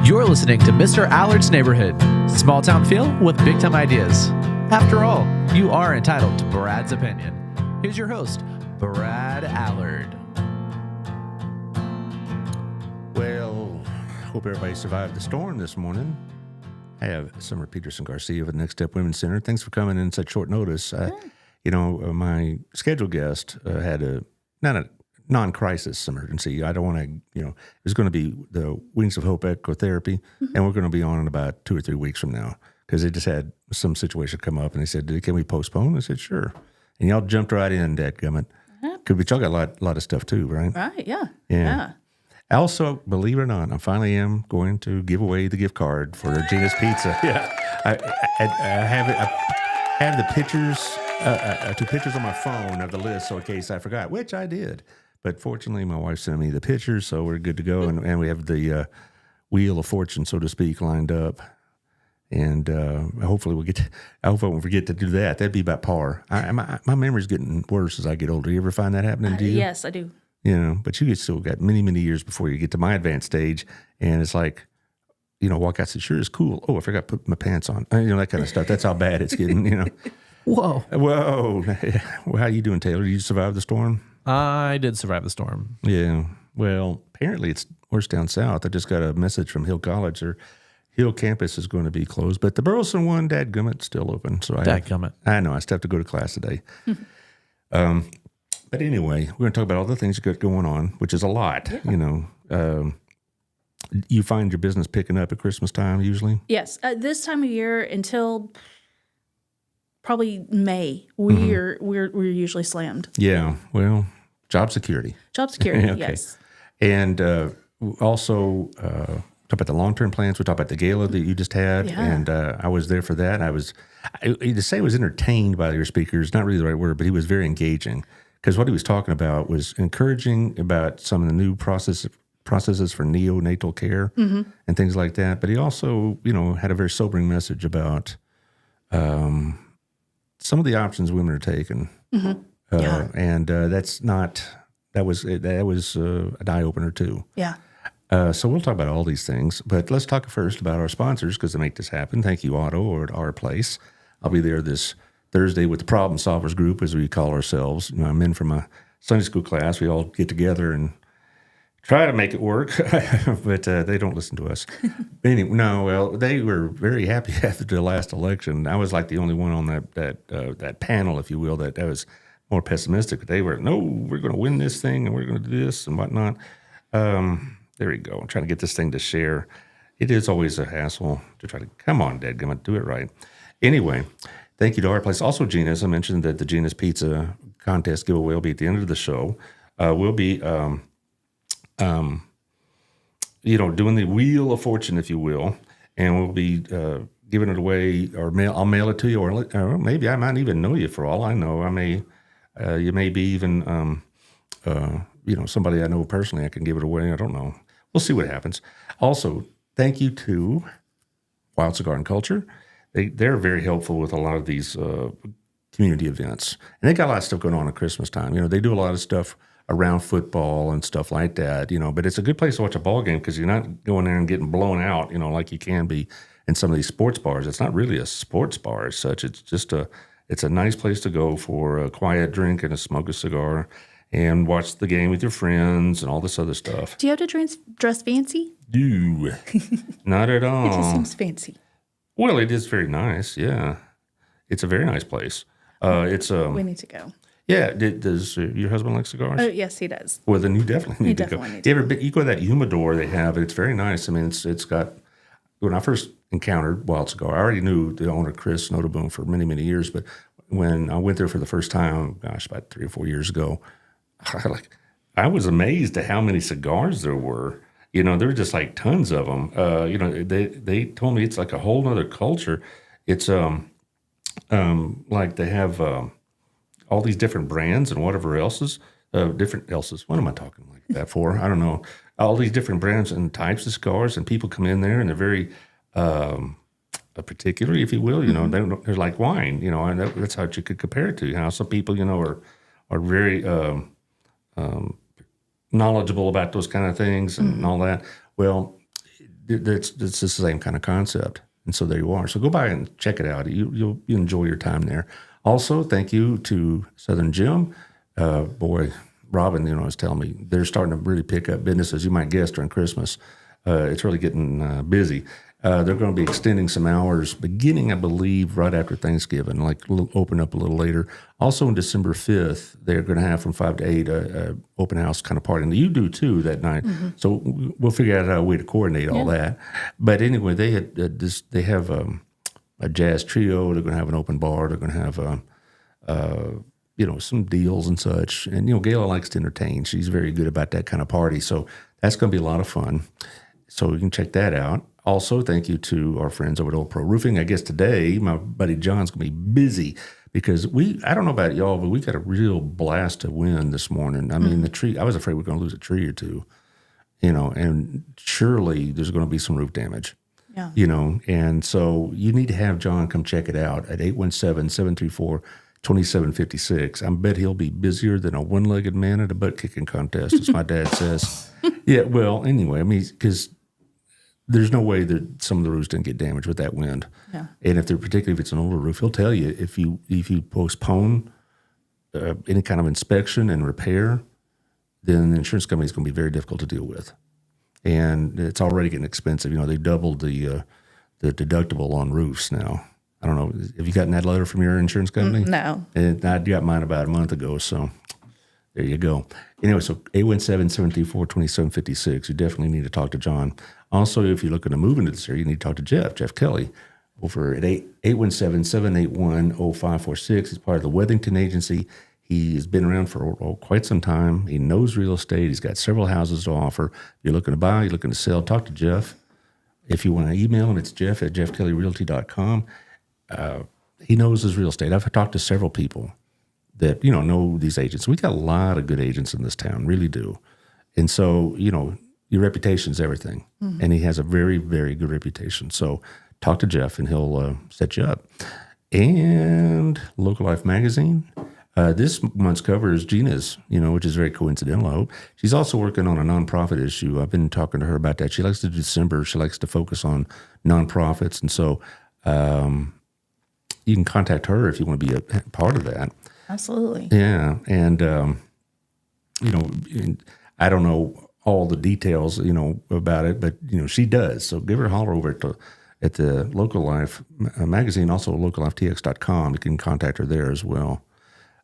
You're listening to Mr. Allard's Neighborhood. Small town feel with big time ideas. After all, you are entitled to Brad's opinion. Here's your host, Brad Allard. Well, hope everybody survived the storm this morning. I have Summer Peterson Garcia of the Next Step Women's Center. Thanks for coming in such short notice. My scheduled guest had not a non-crisis emergency. I don't want to, it was going to be the Wings of Hope echotherapy, and we're going to be on in about 2 or 3 weeks from now because they just had some situation come up, and they said, can we postpone? I said, sure. And y'all jumped right in, dadgummit. Because y'all got a lot of stuff too, right? Right, yeah. Also, believe it or not, I finally am going to give away the gift card for Gina's Pizza. Yeah, I have it. I have the pictures, 2 pictures on my phone of the list, so in case I forgot, which I did. But fortunately, my wife sent me the pictures, so we're good to go. And we have the Wheel of Fortune, so to speak, lined up. And hopefully I hope I won't forget to do that. That'd be about par. My memory's getting worse as I get older. You ever find that happening to you? Yes, I do. But you still got many, many years before you get to my advanced stage. And it's like, walk out and say, sure, it's cool. Oh, I forgot to put my pants on. That kind of stuff. That's how bad it's getting, Whoa. Well, how you doing, Taylor? Did you survive the storm? I did survive the storm. Yeah. Well, apparently it's worse down south. I just got a message from Hill College. Their Hill campus is going to be closed, but the Burleson one, dadgummit's still open. So I know. I still have to go to class today. But anyway, we're going to talk about all the things you got going on, which is a lot. Yeah. You find your business picking up at Christmas time usually? Yes. This time of year until probably May, we're usually slammed. Yeah. Well, job security. Job security, okay. Yes. And also talk about the long-term plans. We talked about the gala that you just had, and I was there for that. To say I was entertained by your speakers, not really the right word, but he was very engaging because what he was talking about was encouraging about some of the new processes for neonatal care and things like that. But he also, had a very sobering message about some of the options women are taking, and that was an eye opener too. Yeah. So we'll talk about all these things, but let's talk first about our sponsors because they make this happen. Thank you, Otto, or at Our Place. I'll be there this Thursday with the Problem Solvers Group, as we call ourselves. Men from a Sunday school class. We all get together and try to make it work, but they don't listen to us. Anyway, they were very happy after the last election. I was like the only one on that panel, if you will, that was more pessimistic. But they were, no, we're going to win this thing and we're going to do this and whatnot. There you go. I'm trying to get this thing to share. It is always a hassle to try to, come on, dadgummit, do it right. Anyway, thank you to Our Place. Also, Gina's, I mentioned that the Gina's Pizza contest giveaway will be at the end of the show. We'll be, doing the Wheel of Fortune, if you will, and we'll be giving it away, or I'll mail it to you, or maybe I might even know you for all I know. You may be even, somebody I know personally. I can give it away. I don't know. We'll see what happens. Also, thank you to Wild Cigar and Culture. They're very helpful with a lot of these community events, and they got a lot of stuff going on at Christmas time. They do a lot of stuff around football and stuff like that, but it's a good place to watch a ball game because you're not going there and getting blown out, like you can be in some of these sports bars. It's not really a sports bar as such. It's just it's a nice place to go for a quiet drink and smoke a cigar and watch the game with your friends and all this other stuff. Do you have to dress fancy? No, not at all. It just seems fancy. Well, it is very nice, yeah. It's a very nice place. We need to go. Yeah, does your husband like cigars? Oh, yes, he does. Well, then you definitely need to go. You go to that humidor they have, and it's very nice. I mean, it's got, when I first encountered Wild Cigar, I already knew the owner, Chris Notaboom, for many, many years, but when I went there for the first time, about 3 or 4 years ago, I was amazed at how many cigars there were. There were just like tons of them. They told me it's like a whole nother culture. It's like they have all these different brands and whatever else's, different else's. What am I talking like that for? I don't know. All these different brands and types of cigars, and people come in there and they're very particular, if you will. They're like wine. And that's how you could compare it to. How some people, are very knowledgeable about those kind of things and all that. Well, it's the same kind of concept. And so there you are. So go by and check it out. You'll enjoy your time there. Also, thank you to Southern Gym. Boy, Robin, was telling me they're starting to really pick up business, as you might guess, during Christmas. It's really getting busy. They're going to be extending some hours beginning, I believe, right after Thanksgiving, like open up a little later. Also on December 5th, they're going to have from 5 to 8 a open house kind of party. And you do too that night. Mm-hmm. So we'll figure out a way to coordinate all that. But anyway, they had they have a jazz trio. They're going to have an open bar. They're going to have some deals and such. And Gayla likes to entertain. She's very good about that kind of party. So that's going to be a lot of fun. So you can check that out. Also, thank you to our friends over at Old Pro Roofing. I guess today, my buddy John's going to be busy because I don't know about y'all, but we got a real blast of wind this morning. I mean, the tree, I was afraid we were going to lose a tree or two, and surely there's going to be some roof damage, and so you need to have John come check it out at 817-734-2756. I bet he'll be busier than a one-legged man at a butt-kicking contest, as my dad says. Yeah, well, anyway, I mean, because there's no way that some of the roofs didn't get damaged with that wind. Yeah. And particularly if it's an older roof, he'll tell you if you postpone any kind of inspection and repair, then the insurance company is going to be very difficult to deal with. And it's already getting expensive. They doubled the deductible on roofs now. I don't know. Have you gotten that letter from your insurance company? No. And I got mine about a month ago, so there you go. Anyway, so 817-734-2756. You definitely need to talk to John. Also, if you're looking to move into this area, you need to talk to Jeff Kelly, over at 817-781-0546. He's part of the Wethington Agency. He has been around for quite some time. He knows real estate. He's got several houses to offer. If you're looking to buy, you're looking to sell, talk to Jeff. If you want to email him, it's jeff@jeffkellyrealty.com. He knows his real estate. I've talked to several people that, know these agents. We got a lot of good agents in this town, really do. And so, your reputation is everything. Mm-hmm. And he has a very, very good reputation. So talk to Jeff and he'll set you up. And Local Life Magazine. This month's cover is Gina's, which is very coincidental, I hope. She's also working on a nonprofit issue. I've been talking to her about that. She likes to do December. She likes to focus on nonprofits. And so you can contact her if you want to be a part of that. Absolutely. Yeah. And, I don't know all the details, about it, but, she does. So give her a holler over at the Local Life magazine, also locallifetx.com. You can contact her there as well.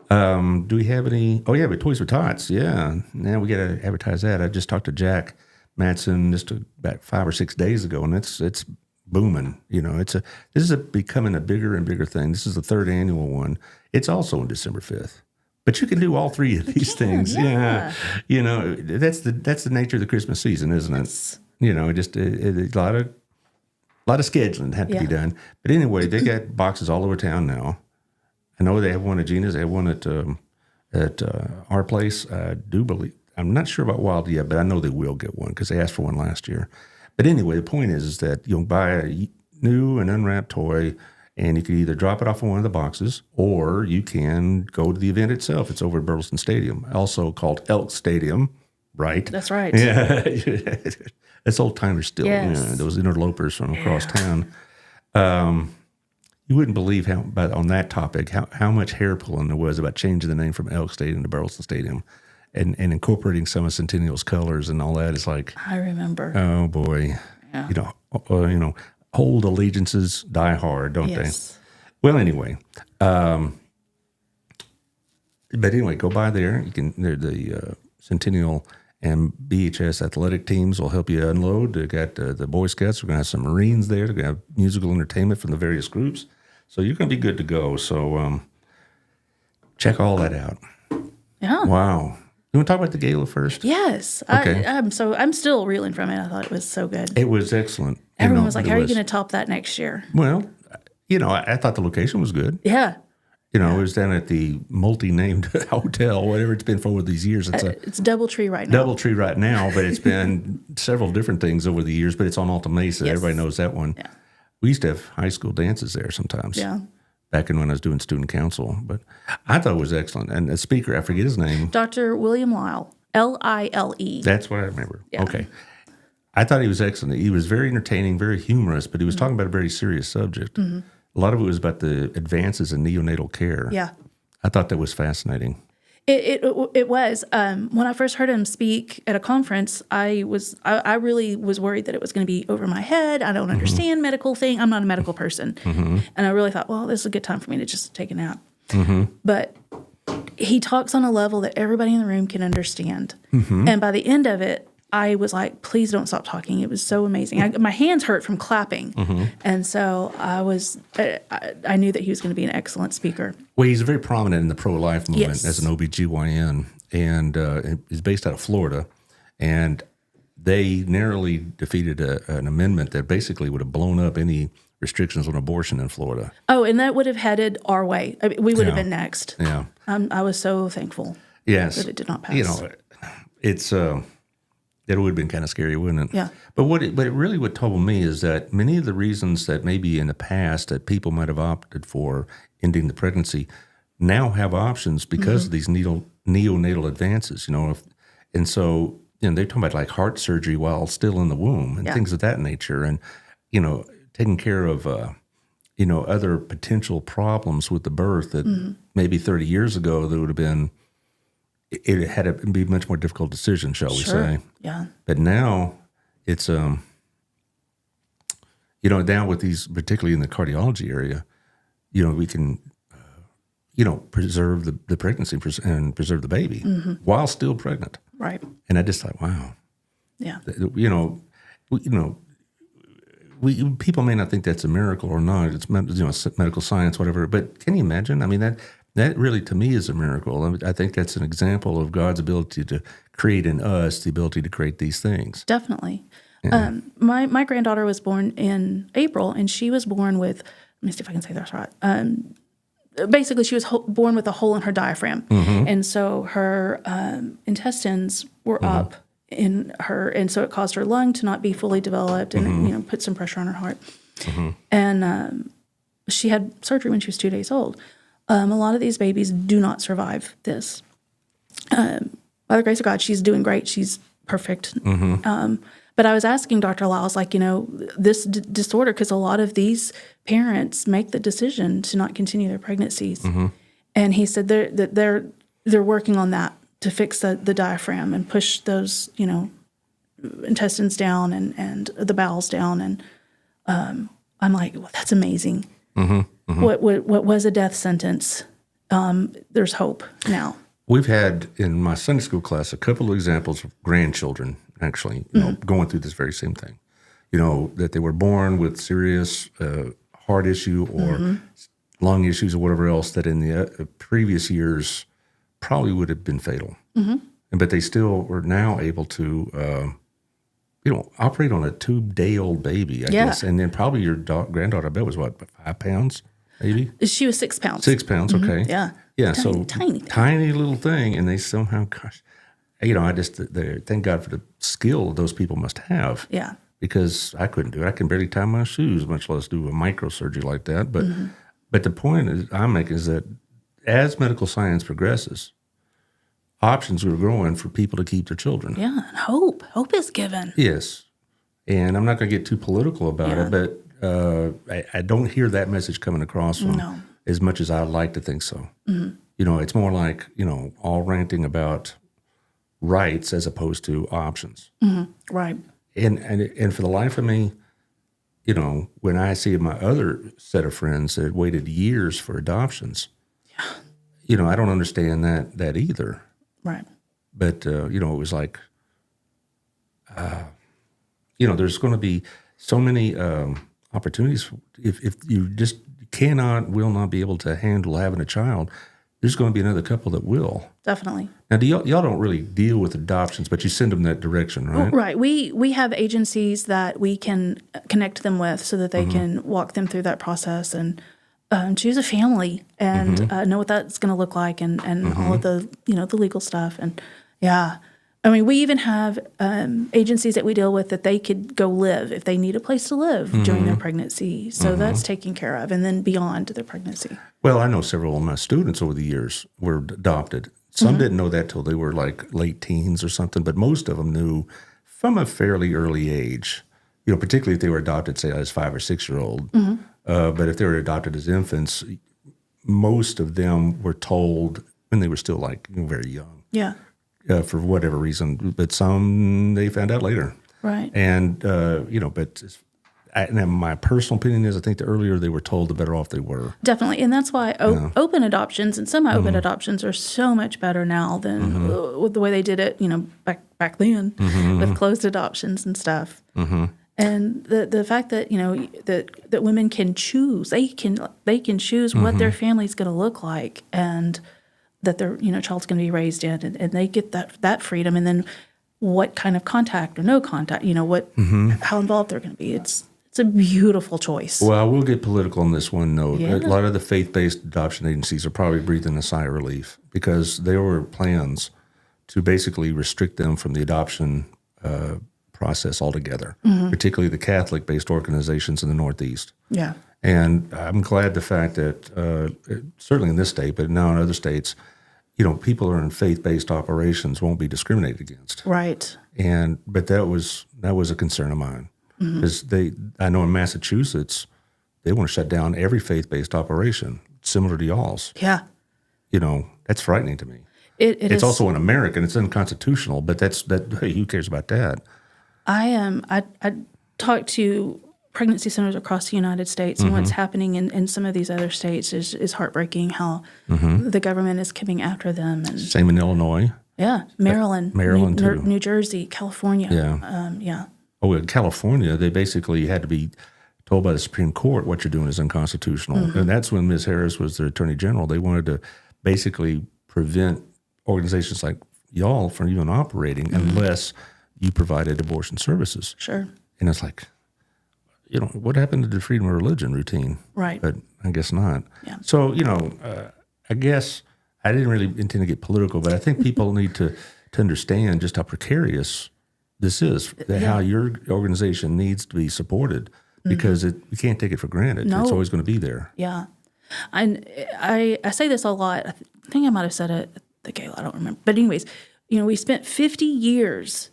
Do we have any? Oh, yeah, but Toys for Tots. Yeah. Now we got to advertise that. I just talked to Jack Matson just about 5 or 6 days ago, and it's booming. This is becoming a bigger and bigger thing. This is the 3rd annual one. It's also on December 5th. But you can do all 3 of these things. Yeah. That's the nature of the Christmas season, isn't it? Just a lot of scheduling had to be done. But anyway, they got boxes all over town now. I know they have one at Gina's. They have one at our place. I do believe. I'm not sure about Wild yet, but I know they will get one because they asked for one last year. But anyway, the point is that you'll buy a new and unwrapped toy, and you can either drop it off in one of the boxes, or you can go to the event itself. It's over at Burleson Stadium, also called Elk Stadium, right? That's right. Yeah. That's old timers still. Yes. Yeah, those interlopers from across town. You wouldn't believe on that topic, how much hair pulling there was about changing the name from Elk Stadium to Burleson Stadium and incorporating some of Centennial's colors and all that. It's like, I remember. Oh, boy. Yeah. Old allegiances die hard, don't they? Well, anyway. But anyway, go by there. You can. The Centennial and BHS athletic teams will help you unload. They got the Boy Scouts. We're going to have some Marines there. They're going to have musical entertainment from the various groups. So you're going to be good to go. So check all that out. Yeah. Wow. You want to talk about the gala first? Yes. Okay. I'm still reeling from it. I thought it was so good. It was excellent. Everyone was like, how are you going to top that next year? Well, I thought the location was good. Yeah. It was down at the multi-named hotel, whatever it's been for over these years. It's Doubletree right now. Doubletree right now, but it's been several different things over the years, but it's on Alta Mesa. Yes. Everybody knows that one. Yeah. We used to have high school dances there sometimes. Yeah. Back when I was doing student council. But I thought it was excellent. And the speaker, I forget his name. Dr. William Lyle, Lile. That's what I remember. Yeah. Okay. I thought he was excellent. He was very entertaining, very humorous, but he was talking about a very serious subject. A lot of it was about the advances in neonatal care. Yeah. I thought that was fascinating. It was. When I first heard him speak at a conference, I really was worried that it was going to be over my head. I don't understand medical thing. I'm not a medical person. And I really thought, well, this is a good time for me to just take a nap. But he talks on a level that everybody in the room can understand. And by the end of it, I was like, please don't stop talking. It was so amazing. My hands hurt from clapping. And so I knew that he was going to be an excellent speaker. Well, he's very prominent in the pro-life movement Yes. as an OBGYN, and is based out of Florida. And they narrowly defeated an amendment that basically would have blown up any restrictions on abortion in Florida. Oh, and that would have headed our way. I mean, we would have been next. Yeah. I was so thankful Yes. that it did not pass. You know, it's it would have been kind of scary, wouldn't it? Yeah. But what told me is that many of the reasons that maybe in the past that people might have opted for ending the pregnancy now have options because of these neonatal advances. You know, and so they're talking about like heart surgery while still in the womb and things of that nature, and taking care of other potential problems with the birth that maybe 30 years ago there would have been. It had to be a much more difficult decision, shall we say? Yeah. But now it's now with these, particularly in the cardiology area, we can preserve the pregnancy and preserve the baby while still pregnant. Right. And I just thought, wow. Yeah. People may not think that's a miracle or not. It's medical science, whatever. But can you imagine? I mean, that really, to me, is a miracle. I think that's an example of God's ability to create in us the ability to create these things. Definitely. My granddaughter was born in April, and she was born with, let me see if I can say this right. Basically, she was born with a hole in her diaphragm. And so her intestines were up in her, and so it caused her lung to not be fully developed and put some pressure on her heart. And she had surgery when she was 2 days old. A lot of these babies do not survive this. By the grace of God, she's doing great. She's perfect. But I was asking Dr. Lau, I was like, this disorder, because a lot of these parents make the decision to not continue their pregnancies. And he said they're working on that to fix the diaphragm and push those, intestines down and the bowels down. And I'm like, well, that's amazing. What was a death sentence? There's hope now. We've had in my Sunday school class a couple of examples of grandchildren actually, going through this very same thing. That they were born with serious heart issue or lung issues or whatever else that in the previous years probably would have been fatal. But they still were now able to, operate on a 2-day-old baby, I guess. And then probably your granddaughter, I bet, was what, 5 pounds, maybe? She was 6 pounds. 6 pounds, okay. Yeah. Yeah, Tiny little thing, and they somehow, gosh, I just thank God for the skill those people must have. Yeah. Because I couldn't do it. I can barely tie my shoes, much less do a microsurgery like that. But the point I'm making is that as medical science progresses, options are growing for people to keep their children. Yeah, and hope. Hope is given. Yes. And I'm not going to get too political about it, but I don't hear that message coming across from as much as I'd like to think so. It's more like, all ranting about rights as opposed to options. Right. And for the life of me, when I see my other set of friends that waited years for adoptions, I don't understand that either. Right. But, it was like, there's going to be so many opportunities. If you just will not be able to handle having a child, there's going to be another couple that will. Definitely. Now, y'all don't really deal with adoptions, but you send them that direction, right? Right. We have agencies that we can connect them with so that they can walk them through that process and choose a family and know what that's going to look like and all of the, the legal stuff. And I mean, we even have agencies that we deal with that they could go live if they need a place to live during their pregnancy. So that's taken care of, and then beyond their pregnancy. Well, I know several of my students over the years were adopted. Some didn't know that till they were like late teens or something, but most of them knew from a fairly early age, particularly if they were adopted, say, as 5 or 6 year old. But if they were adopted as infants, most of them were told when they were still very young. Yeah. For whatever reason, but some they found out later. Right. And and my personal opinion is, I think the earlier they were told, the better off they were. Definitely. And that's why open adoptions and semi-open adoptions are so much better now than with the way they did it, back then with closed adoptions and stuff. And the fact that, that women can choose, they can choose what their family's going to look like, and that their, child's going to be raised in, and they get that freedom. And then what kind of contact or no contact, how involved they're going to be. It's a beautiful choice. Well, I will get political on this one note. Yeah. A lot of the faith-based adoption agencies are probably breathing a sigh of relief, because there were plans to basically restrict them from the adoption process altogether, particularly the Catholic-based organizations in the Northeast. Yeah. And I'm glad the fact that certainly in this state, but now in other states, people who are in faith-based operations won't be discriminated against. Right. But that was a concern of mine, because I know in Massachusetts they want to shut down every faith-based operation similar to y'all's. Yeah. That's frightening to me. It's is also un-American. It's unconstitutional. But hey, who cares about that? I talked to pregnancy centers across the United States, and what's happening in some of these other states is heartbreaking, how the government is coming after them. And same in Illinois. Yeah, Maryland, too. New Jersey, California. Yeah. Yeah. Oh, in California, they basically had to be told by the Supreme Court what you're doing is unconstitutional. And that's when Ms. Harris was the Attorney General. They wanted to basically prevent organizations like y'all from even operating unless you provided abortion services. Sure. And it's like, what happened to the freedom of religion routine? Right. But I guess not. Yeah. So, I guess I didn't really intend to get political, but I think people need to understand just how precarious this is, how your organization needs to be supported, because you can't take it for granted. No. It's always going to be there. Yeah. I say this a lot. I think I might have said it at the gala. I don't remember. But anyways, we spent 50 years,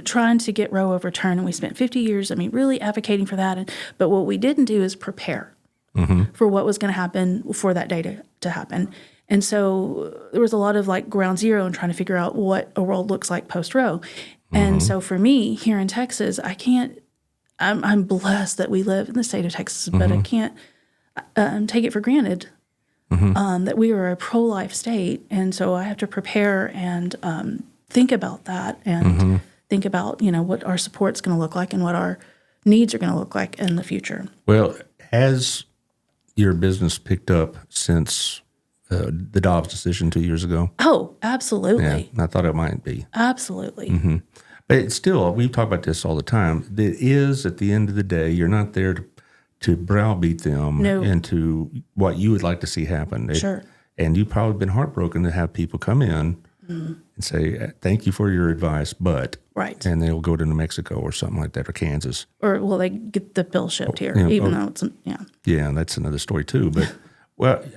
trying to get Roe overturned, and we spent 50 years, really advocating for that. But what we didn't do is prepare for what was going to happen for that day to happen. And so there was a lot of ground zero and trying to figure out what a world looks like post Roe. And so for me here in Texas, I'm blessed that we live in the state of Texas, but I can't take it for granted that we are a pro-life state. And so I have to prepare and think about that, and think about, what our support's going to look like and what our needs are going to look like in the future. Well, has your business picked up since the Dobbs decision 2 years ago? Oh, absolutely. Yeah, I thought it might be. Absolutely. But it's still, we talk about this all the time. It is, at the end of the day, you're not there to browbeat them into what you would like to see happen. Sure. And you've probably been heartbroken to have people come in and say, thank you for your advice, but. Right. And they'll go to New Mexico or something like that, or Kansas. Or will they get the bill shipped here, even though it's, Yeah, that's another story too. But, but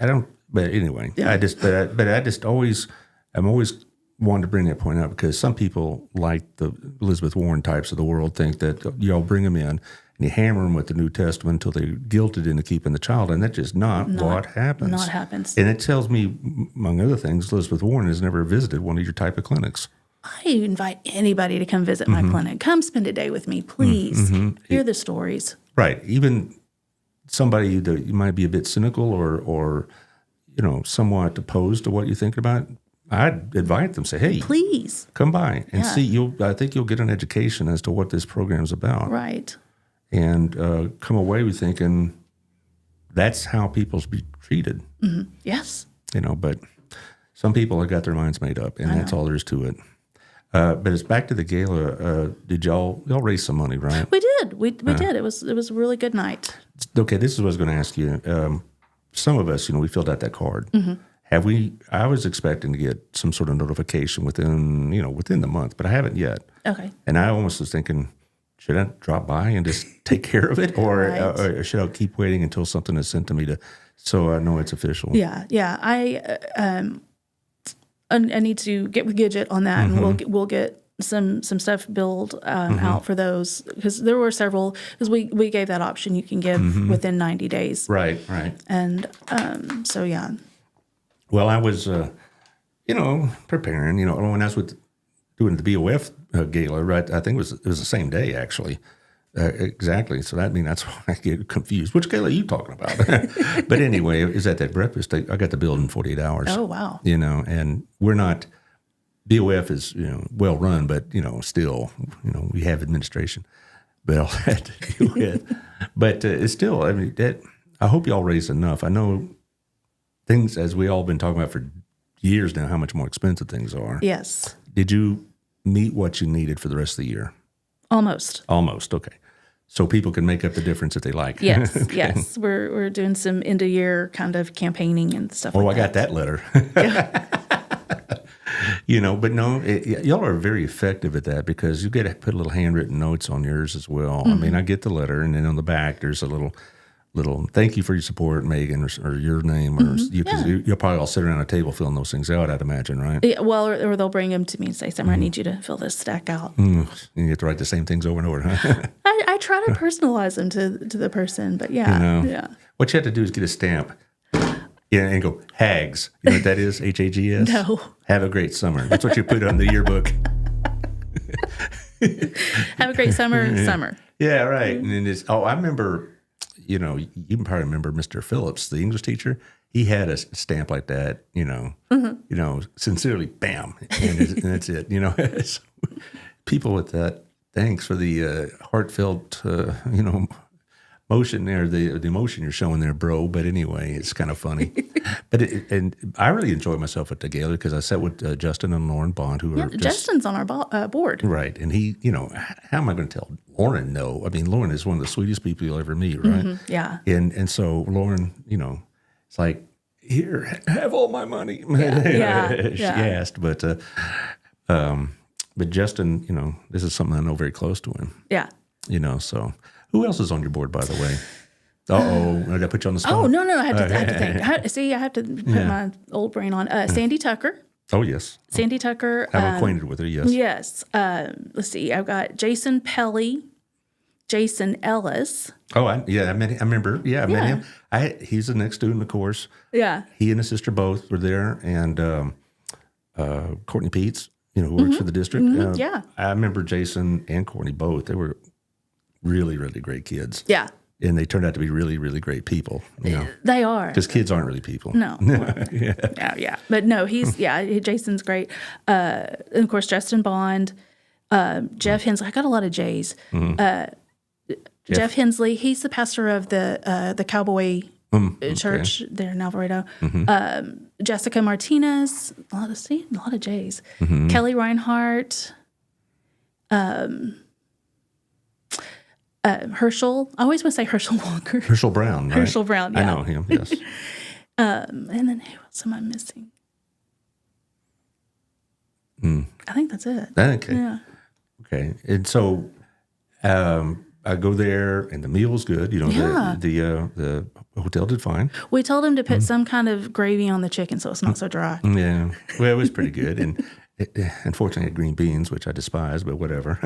anyway, I'm always wanted to bring that point out, because some people, like the Elizabeth Warren types of the world, think that y'all bring them in and you hammer them with the New Testament until they're guilted into keeping the child, and that's just not what happens. Not happens. And it tells me, among other things, Elizabeth Warren has never visited one of your type of clinics. I invite anybody to come visit my clinic. Come spend a day with me, please. Hear the stories. Right. Even somebody that you might be a bit cynical or somewhat opposed to what you're thinking about, I'd invite them, say, hey, please come by and see. I think you'll get an education as to what this program is about. Right. And come away with thinking that's how people should be treated. Yes. But some people have got their minds made up, and that's all there is to it. But it's back to the gala. Did y'all raise some money, right? We did. We did. It was a really good night. Okay, this is what I was going to ask you. Some of us, we filled out that card. Have we? I was expecting to get some sort of notification within the month, but I haven't yet. Okay. And I almost was thinking, should I drop by and just take care of it, or should I keep waiting until something is sent to me so I know it's official? Yeah. I need to get with Gidget on that, and we'll get some stuff build out for those, because there were several, because we gave that option. You can give within 90 days. Right. And so, yeah. Well, I was, preparing, when I was doing the BOF gala, right? I think it was the same day, actually. Exactly. So that's why I get confused. Which gala are you talking about? But anyway, it was at that breakfast. I got the build in 48 hours. Oh, wow. And we're not, BOF is, well run, but, still, we have administration. But all that to do with. But it's still, I hope y'all raised enough. I know things, as we all been talking about for years now, how much more expensive things are. Yes. Did you meet what you needed for the rest of the year? Almost. Okay. So people can make up the difference if they like. Yes, Okay. yes. We're doing some end of year kind of campaigning and stuff Oh, like I got that letter. But no, y'all are very effective at that, because you get to put little handwritten notes on yours as well. I get the letter, and then on the back there's a little thank you for your support, Megan, or your name, or you'll probably all sit around a table filling those things out, I'd imagine, right? Yeah, well, or they'll bring them to me and say, Summer, I need you to fill this stack out. And you have to write the same things over and over, huh? I try to personalize them to the person, but yeah. What you have to do is get a stamp. Yeah, and go, Hags. You know what that is? Hags? No. Have a great summer. That's what you put on the yearbook. Have a great summer. Yeah, right. And then I remember, you can probably remember Mr. Phillips, the English teacher. He had a stamp like that, sincerely, bam. And that's it, So people with that, thanks for the heartfelt, motion there, the emotion you're showing there, bro. But anyway, it's kind of funny. And I really enjoyed myself at the gala, because I sat with Justin and Lauren Bond, who are Justin's on our board. Right. And he, how am I going to tell Lauren no? Lauren is one of the sweetest people you'll ever meet, right? Mm-hmm, yeah. And so Lauren, it's like, here, have all my money. She asked, but Justin, this is something I know very close to him. Yeah. So who else is on your board, by the way? Did I put you on the spot? Oh, no, I had to think. I have to put my old brain on. Sandy Tucker. Oh, yes. Sandy Tucker. I'm acquainted with her, yes. Yes. Let's see. I've got Jason Pelly, Jason Ellis. Oh, I remember. Yeah, I met him. He's the next student, of course. Yeah. He and his sister both were there, and Courtney Peets, who works for the district. Yeah. I remember Jason and Courtney both. They were really, really great kids. Yeah. And they turned out to be really, really great people. They are. Because kids aren't really people. No. Yeah. But no, Jason's great. And of course, Justin Bond, Jeff Hensley. I got a lot of J's. Jeff Hensley, he's the pastor of the Cowboy Church there in Alvarado. Jessica Martinez, a lot of J's. Kelly Reinhart, Herschel. I always want to say Herschel Walker. Herschel Brown, right? Herschel Brown, yeah. I know him, yes. And then who else am I missing? I think that's it. Okay. Yeah. Okay. And so I go there, and the meal was good. The hotel did fine. We told him to put some kind of gravy on the chicken so it's not so dry. Yeah. Well, it was pretty good. And unfortunately, I had green beans, which I despise, but whatever.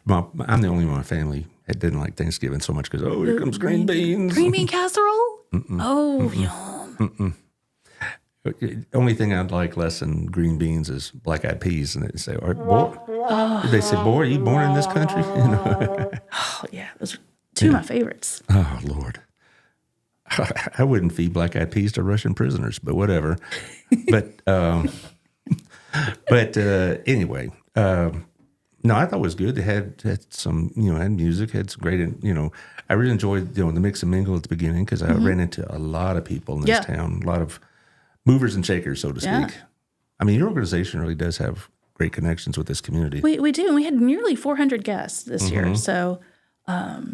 I'm the only one in my family that didn't like Thanksgiving so much, because, here comes green beans. Green bean casserole? Yum. The only thing I'd like less than green beans is black-eyed peas. And they say, boy, are you born in this country? Oh, yeah. Those are two of my favorites. Oh, Lord. I wouldn't feed black-eyed peas to Russian prisoners, but whatever. But anyway, no, I thought it was good. They had some, had music, had some great, I really enjoyed, the mix and mingle at the beginning, because I ran into a lot of people in this town, a lot of movers and shakers, so to speak. Your organization really does have great connections with this community. We do. And we had nearly 400 guests this year. So, Well,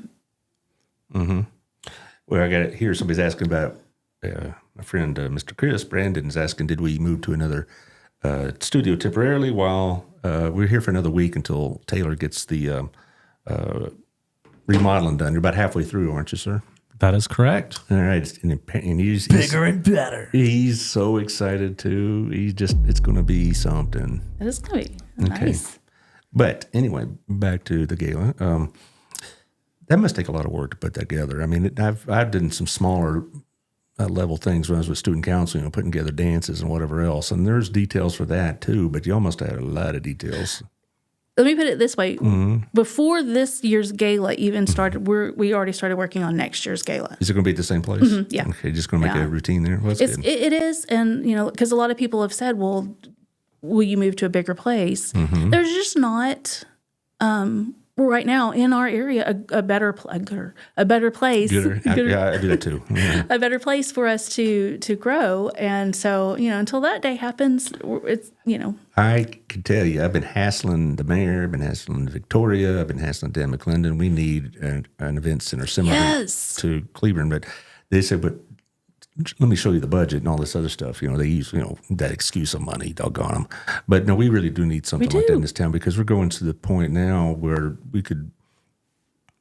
I got it here. Somebody's asking about my friend, Mr. Chris Brandon's asking, did we move to another studio temporarily while we're here for another week until Taylor gets the remodeling done? You're about halfway through, aren't you, sir? That is correct. All right. And he's Bigger and better. He's so excited too. It's going to be something. it is going to be nice. But anyway, back to the gala. That must take a lot of work to put that together. I mean, I've done some smaller level things when I was with student council, putting together dances and whatever else. And there's details for that too, but you almost had a lot of details. Let me put it this way. Before this year's gala even started, we already started working on next year's gala. Is it going to be at the same place? Yeah. Okay, just going to make a routine there? Well, that's good. It is. And, because a lot of people have said, well, will you move to a bigger place? There's just not... right now in our area, a better place. Yeah, I do that too. Yeah. A better place for us to grow, and so until that day happens, it's I can tell you, I've been hassling the mayor, I've been hassling Victoria, I've been hassling Dan McClendon. We need an event center similar to Cleveland, but they said, but let me show you the budget and all this other stuff. They use, that excuse of money, doggone them. But no, we really do need something like that in this town because we're going to the point now where we could,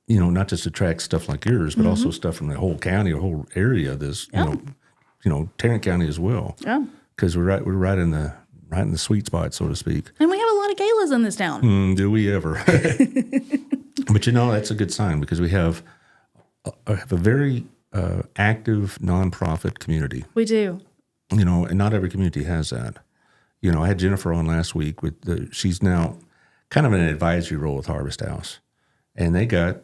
not just attract stuff like yours, but also stuff from the whole county or whole area. This, Tarrant County as well. Yeah. Because we're right in the sweet spot, so to speak. And we have a lot of galas in this town. Do we ever? But that's a good sign because we have a very active nonprofit community. We do. And not every community has that. I had Jennifer on last week she's now kind of in an advisory role with Harvest House. And they got,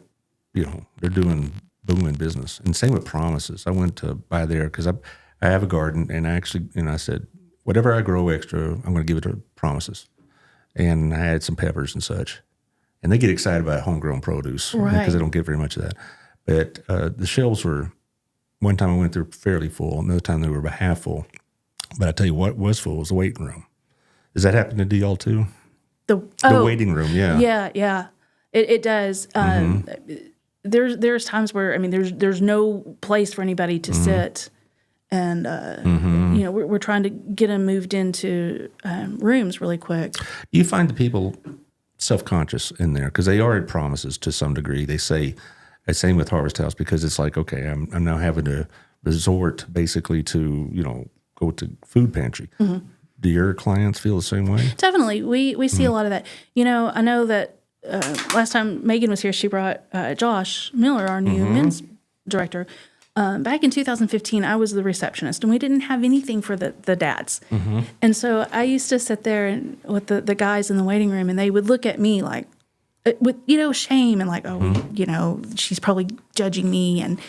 they're doing booming business. And same with Promises. I went to buy there because I have a garden and I said, whatever I grow extra, I'm going to give it to Promises. And I had some peppers and such. And they get excited about homegrown produce because they don't get very much of that. But the shelves were, one time I went through fairly full, another time they were about half full. But I tell you what was full was the waiting room. Does that happen to y'all too? The waiting room, yeah. Yeah. It does. There's times where, there's no place for anybody to sit. And, we're trying to get them moved into rooms really quick. You find the people self-conscious in there because they are at Promises to some degree. They say, same with Harvest House because it's like, okay, I'm now having to resort basically to, go to food pantry. Do your clients feel the same way? Definitely. We see a lot of that. I know that last time Megan was here, she brought Josh Miller, our new men's director. Back in 2015, I was the receptionist, and we didn't have anything for the dads. And so I used to sit there with the guys in the waiting room, and they would look at me like, with shame and like, she's probably judging me, and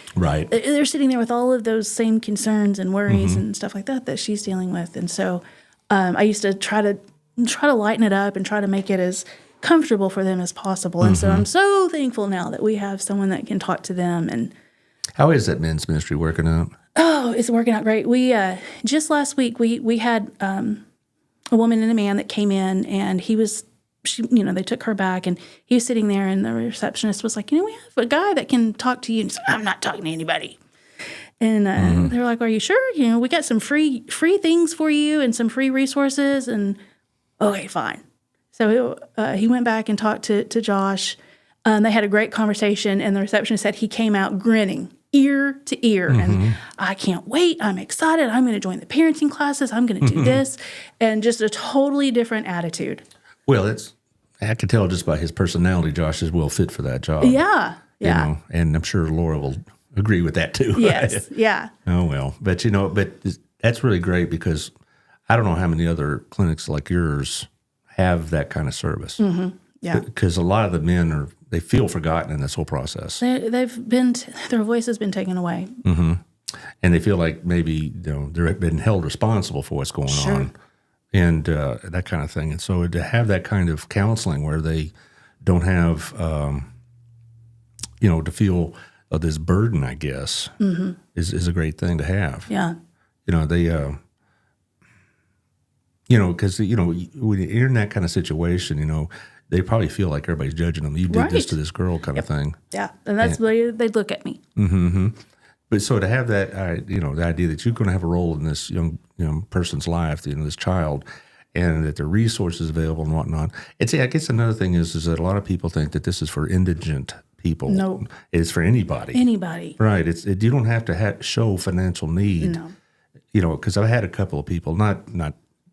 they're sitting there with all of those same concerns and worries and stuff like that she's dealing with. And so I used to try to lighten it up and try to make it as comfortable for them as possible. And so I'm so thankful now that we have someone that can talk to them. And how is that men's ministry working out? Oh, it's working out great. We just last week we had a woman and a man that came in, and they took her back, and he was sitting there, and the receptionist was like, we have a guy that can talk to you. And so, I'm not talking to anybody. And they were like, are you sure? We got some free things for you and some free resources. And okay, fine. So he went back and talked to Josh. They had a great conversation, and the receptionist said he came out grinning ear to ear. And I can't wait. I'm excited. I'm going to join the parenting classes. I'm going to do this. And just a totally different attitude. Well, I can tell just by his personality, Josh is well fit for that job. Yeah. And I'm sure Laura will agree with that too. Yes. Yeah. Oh, well. But, that's really great because I don't know how many other clinics like yours have that kind of service. Yeah. Because a lot of the men they feel forgotten in this whole process. Their voice has been taken away. And they feel like maybe, they've been held responsible for what's going on. And that kind of thing. And so to have that kind of counseling where they don't have, to feel this burden, I guess, is a great thing to have. Yeah. They, because, when you're in that kind of situation, they probably feel like everybody's judging them. You did this to this girl kind of thing. Yeah. And that's the way they'd look at me. But so to have that, the idea that you're going to have a role in this young person's life, this child, and that there are resources available and whatnot. I guess another thing is that a lot of people think that this is for indigent people. No. It's for anybody. Anybody. Right. You don't have to show financial need. No. Because I've had a couple of people, not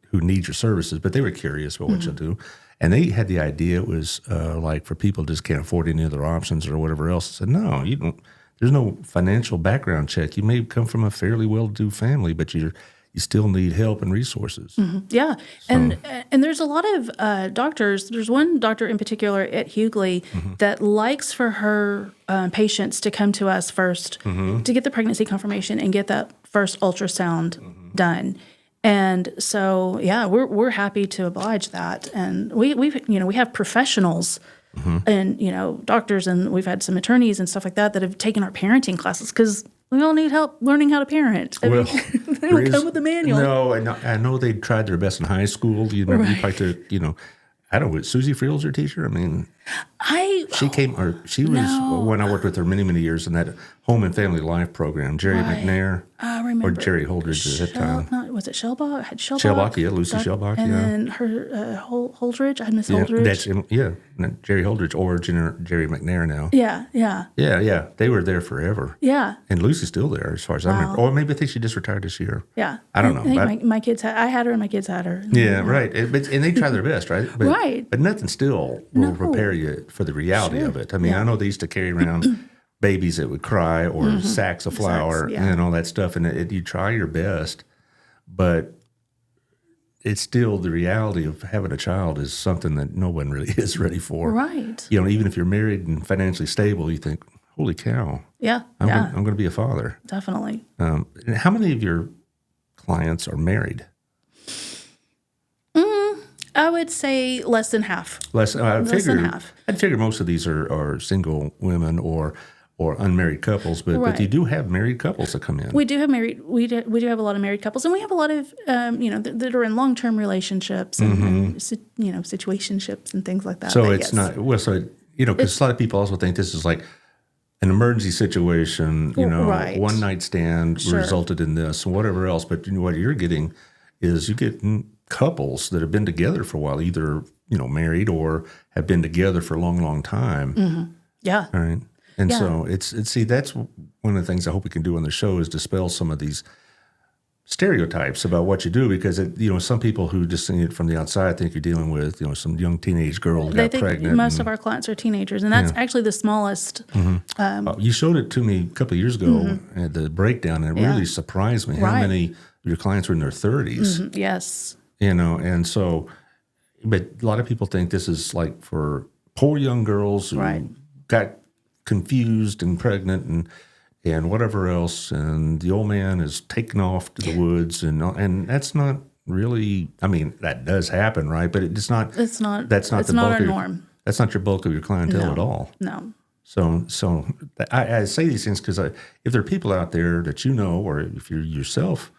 who need your services, but they were curious about what you do. And they had the idea it was like for people who just can't afford any other options or whatever else. I said, no, you don't. There's no financial background check. You may come from a fairly well-to-do family, but you still need help and resources. Yeah, and there's a lot of doctors. There's one doctor in particular at Hughley that likes for her patients to come to us first to get the pregnancy confirmation and get that first ultrasound done. And so, yeah, we're happy to oblige that. And we have professionals and doctors, and we've had some attorneys and stuff like that have taken our parenting classes because we all need help learning how to parent. I mean, they don't come with a manual. No, I know they tried their best in high school. You remember, you probably took, I don't know, Susie Friel's your teacher? I mean, she was, when I worked with her many, many years in that home and family life program, Jerry McNair. I remember. Or Jerry Holdridge at that time. Was it Shellbach? Had Shellbach, yeah, Lucy Shellbach, and yeah. And then her Holdridge, I miss Yeah, Holdridge. Jerry Holdridge or Jerry McNair now. Yeah. Yeah. They were there forever. Yeah. And Lucy's still there as far as I remember. Or maybe I think she just retired this year. Yeah. I don't know. I think my kids I had her and my kids had her. Yeah, right. And they try their best, right? But, right. But nothing still will prepare you for the reality of it. I mean, I know they used to carry around babies that would cry or sacks of flour and all that stuff. And you try your best, but it's still the reality of having a child is something that no one really is ready for. Right. Even if you're married and financially stable, you think, holy cow. Yeah. I'm going to be a father. Definitely. And how many of your clients are married? I would say less than half. Less than half. I'd figure most of these are single women or unmarried couples, but you do have married couples that come in. We do have we do have a lot of married couples, and we have a lot of that are in long-term relationships and situationships and things like that. So it's not because a lot of people also think this is like an emergency situation, one night stand resulted in this and whatever else. But what you're getting is you get couples that have been together for a while, either married or have been together for a long, long time. Yeah. All right. And so that's one of the things I hope we can do on the show is dispel some of these stereotypes about what you do, because some people who just see it from the outside think you're dealing with some young teenage girl who got pregnant. Most of our clients are teenagers, and that's actually the smallest. You showed it to me a couple of years ago at the breakdown, and it really surprised me how many of your clients were in their 30s. Yes. And so, but a lot of people think this is like for poor young girls who got confused and pregnant and whatever else, and the old man is taken off to the woods, and that's not really. I mean, that does happen, right? But it's not. It's not. That's not the bulk our of norm. That's not your bulk of your clientele at all. No. So I say these things because if there are people out there that or if you yourself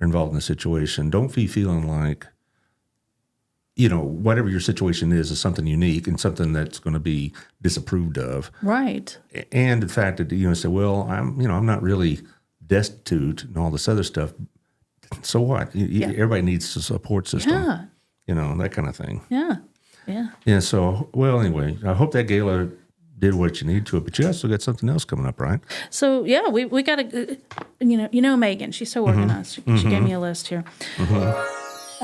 are involved in a situation, don't be feeling like whatever your situation is something unique and something that's going to be disapproved of. Right. And the fact that, say, well, I'm not really destitute and all this other stuff. So what? Everybody needs a support system. Yeah. That kind of thing. Yeah. Yeah. Yeah. So, well, anyway, I hope that gala did what you need to it, but you also got something else coming up, right? So, yeah, we got Megan. She's so organized. She gave me a list here.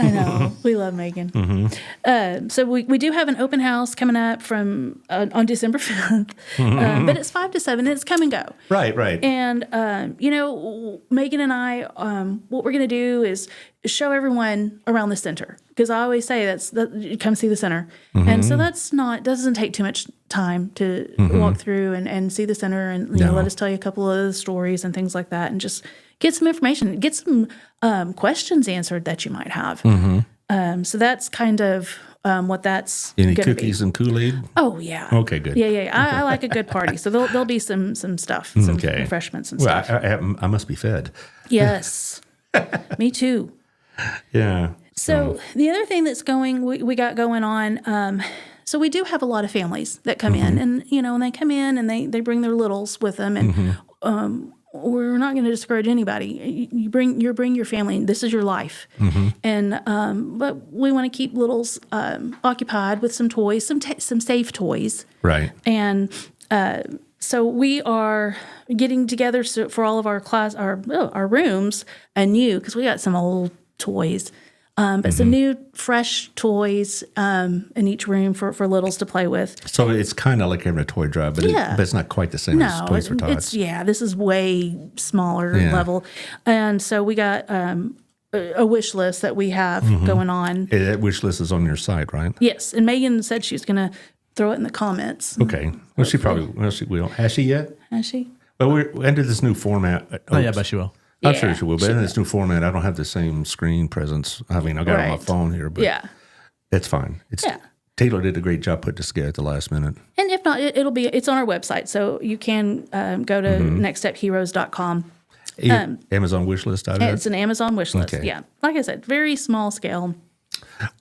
I know. We love Megan. So we do have an open house coming up on December 5th, but it's 5 to 7. And it's come and go. Right. And, Megan and I, what we're going to do is show everyone around the center. Because I always say come see the center. And so doesn't take too much time to walk through and see the center and let us tell you a couple of the stories and things like that, and just get some information, get some questions answered that you might have. So that's kind of what that's any cookies and Kool-Aid? Oh yeah. Okay, good. Yeah. I like a good party, so there'll be some stuff, some refreshments and stuff. I must be fed. Yes, me too. Yeah. So the other thing that's we got going on. So we do have a lot of families that come in, and and they come in and they bring their littles with them, and we're not going to discourage anybody. You bring your family. This is your life, and but we want to keep littles occupied with some toys, some safe toys, right? And so we are getting together for all of our rooms anew, because we got some old toys. But some new, fresh toys in each room for littles to play with. So it's kind of like having a toy drive, but, but it's not quite the same as Toys for Tots. This is way smaller level. And so we got a wish list that we have going on. That wish list is on your site, right? Yes. And Megan said she was going to throw it in the comments. Okay. Well, she probably will. Has she yet? Has she? Well, we're into this new format. Oh, yeah, but she will. I'm sure she will. But in this new format, I don't have the same screen presence. I mean, I got it on my phone here, but it's fine. Taylor did a great job putting this together at the last minute. And if not, it's on our website. So you can go to nextstepheroes.com. Amazon wish list. It's an Amazon wish list. Okay. Yeah. Like I said, very small scale.